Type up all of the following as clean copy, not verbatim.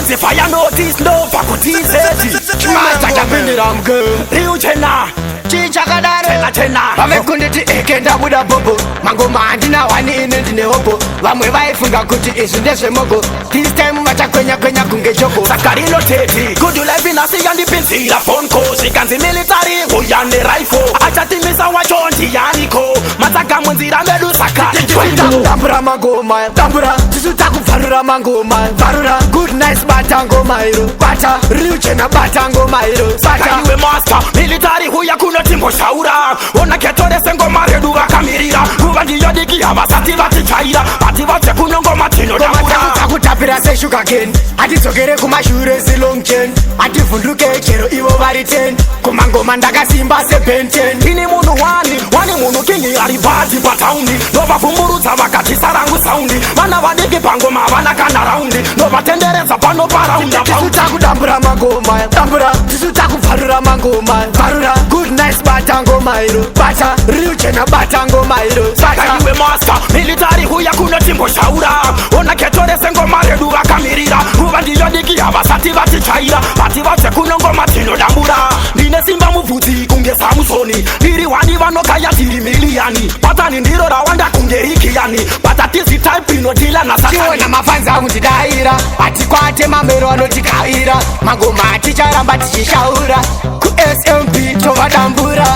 Fancy fire notice no fakutizeti Chumachakapindira mge Riuchena Chichakadaro Chena Vamekunditi ekenda buda bobo Mangoma andina wani ine ndine hobo Vamwe vaifunga kuti isu ndeswe mogo This time vachakwenya kunge choko Sakarino teti Good life inasi yandi pinsira phone calls Ikanzi military uyane rifle Achatimisa wachonti yaniko Mataka mwenzira medu sakari Tambura mangoma Tambura Tisuta kufarura mangoma Farura Good nice batangoma iro Bata Riuchena batangoma iro Bata Iwe master Military huya kuno timbo shaura Ona ketore sengo maredu wakamirira Kuwa ndiyo diki hava sati vati chaira Pati vate kuno ngoma tino dambura Takutapira se sugar cane Atitsogere kumashure si long chain Ativunduke chero ivo vari 10 Kumangoma ndakasimba se Ben 10 Ini munu wani munu kingi aribati pataundi Nova fumburudza vakati sarangu saundi Vana vadiki pangoma vana kana raundi Nova tendereza pano paraunda Tisuta kudambura mangoma Dambura Tisuta kufarura mangoma Farura Good nice batangoma iro Bata Riuchena batangoma iro Bata Iwe master Military huya kuno timbo shaura Ona ketore sengo maredu wakamirira Kuwa ndiyo diki hava sati vati chaira Pati vate kuno ngoma tino dambura Nine simba muvudzi kunge Samusoni Ndiri wani vanokaya tiri miliani Patani ndiro rawanda kunge Rikiani Patatizi type inotila na satani Chiona mafanza untidaira Atikwate mamero anotikaira Mangoma aticharamba tichishaura Ku SMP tova dambura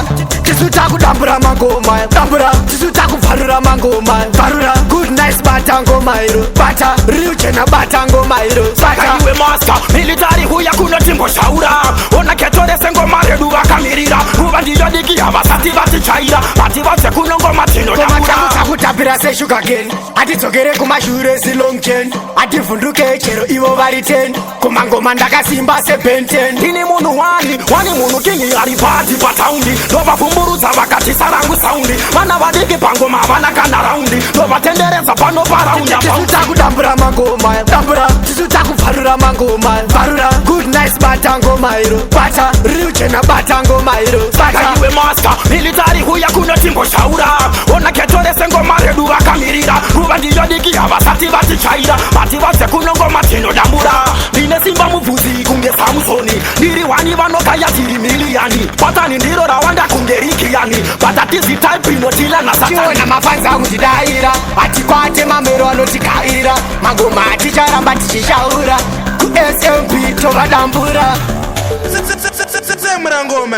Tisuta kudambura mangoma Dambura Tisuta kufarura mangoma Farura Good nice batangoma iro Bata Riuchena batangoma iro Bata Iwe master Military huya kuno timbo shaura Ona ketore sengo maredu wakamirira Kuwa ndiyo diki hava sati vati chaira Pati vate kuno ngoma tino dambura Takutapira se sugar cane Atitsogere kumashure si long chain Ativunduke chero ivo vari 10 Kumangoma ndakasimba se Ben 10 Ini munu wani munu kingi aribati pataundi Nova fumburudza vakati sarangu saundi Vana vadiki pangoma vana kana raundi Nova tendereza pano paraunda Tisuta kudambura mangoma Dambura Tisuta kufarura mangoma Farura Good nice batangoma iro Bata Riuchena batangoma iro Bata Iwe master Military huya kuno timbo shaura Ona ketore sengo maredu wakamirira Kuwa ndiyo diki hava sati vati chaira Pati vate kuno ngoma tino dambura Nine simba muvudzi kunge Samusoni Ndiri wani vanokaya tiri miliani Patani ndiro rawanda kunge Rikiani Patatizi type inotila na satani Chiona mafanza untidaira Atikwate mamero anotikaira Mangoma aticharamba tichishaura Ku SMP tova dambura Semra ngoma